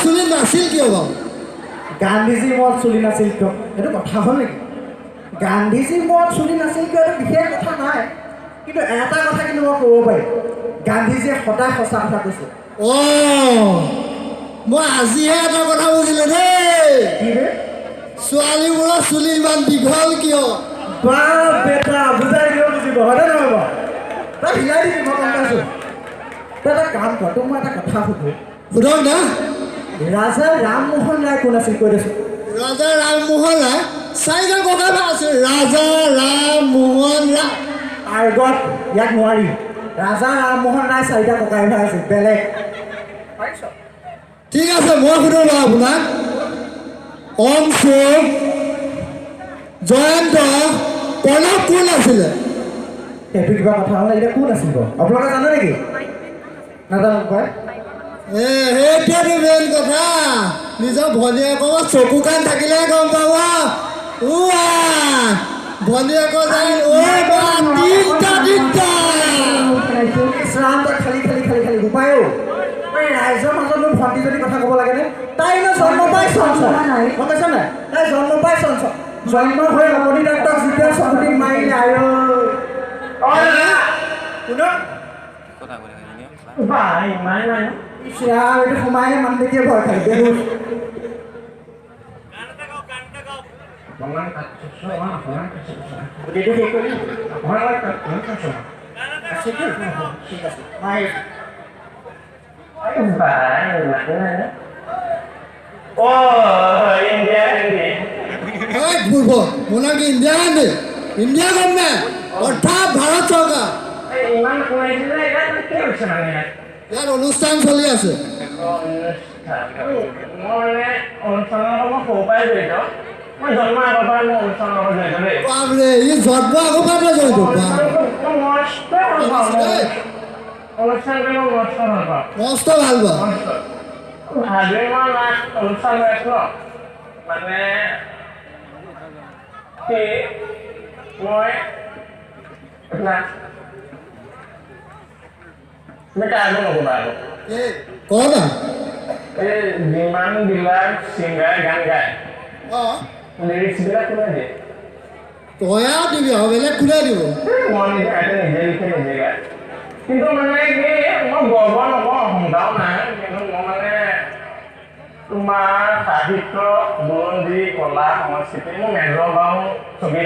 চুলি নাছিল কিয় বাৰু গান্ধীজী মূৰত চুলি নাছিল কিয় এইটো কথা হ'ল নেকি গান্ধীজী মূৰত চুলি নাছিল কিয় এইটো বিশেষ কথা নাই কিন্তু এটা কথা কিন্তু মই ক'ব পাৰিম গান্ধীজীয়ে সদায় সঁচা কথা কৈছে মই আজিহে এটা কথা বুজিলোঁ দেই কি ৰে ছোৱালীবোৰৰ চুলি ইমান দীঘল কিয় বাপ বেটা বুজাই দিলেও বুজিব হয়নে নহয় বাৰু তই হিলাই দিবি মই গম পাইছোঁ তই এটা কাম কৰ তোক মই এটা কথা সুধো সোধক না ৰাজা ৰামমোহন ৰায় কোন আছিল কৈ দেচোন ৰাজা ৰামমোহন ৰায় চাৰিজন ককাই ভাই আছে ৰাজা ৰামমোহন ৰায় আগত ইয়াত নোৱাৰি ৰাজা ৰামমোহন ৰায় চাৰিটা ককাই ভাই আছিল বেলেগ ঠিক আছে মই সুধো বাৰু আপোনাক অংশুক জয়ন্ত প্ৰণৱ কোন আছিলে সেইটো কিবা কথা হ'লে এতিয়া কোন আছিল বাৰু আপোনালোকে জানে নেকি নাজানো কয় সেইটোৱেতো মেইন কথা নিজৰ ভনীয়েকৰ চকু কাণ থাকিলেহে গম পাব ভনীয়েকৰ যায় ইছৰাম তই খালি খালি খালি খালি উপায়ো এই ৰাইজৰ মাজত মোৰ ভণ্টিজনী কথা ক'ব লাগেনে তাই ন জন্ম পাই চঞ্চল গম পাইছ নাই তাই জন্ম পাই চঞ্চল জন্ম হৈ ৰমণী ডাক্তৰক যেতিয়া চকুটি মাৰিলে ইছৰাম এইটো সোমাইহে মানুহ দেখিয়ে ভয় খাই বেহুচ গোটেইটো শেষ কৰি ঠিক আছে monk India Gandhi India government অৰ্থাৎ ভাৰত চৰকাৰ ইয়াত অনুষ্ঠান চলি আছে বাপৰে ই জন্ম আগৰ পৰা জড়িত মস্ত ভাল পাওঁ যিমান বিলাক ছিংগাৰে গান গায় লিৰিক্স বিলাক কোনে দিয়ে তই আৰু দিবি আৰু বেলেগ কোনে দিব মই নিজে লিখি নিজে গায় কিন্তু মানে কি মই গৰ্ব নকৰোঁ অহংকাৰো নাই কিন্তু মই মানে তোমাৰ সাহিত্য বুৰঞ্জী কলা সংস্কৃতি মোৰ মেজৰ বাৰু ছবি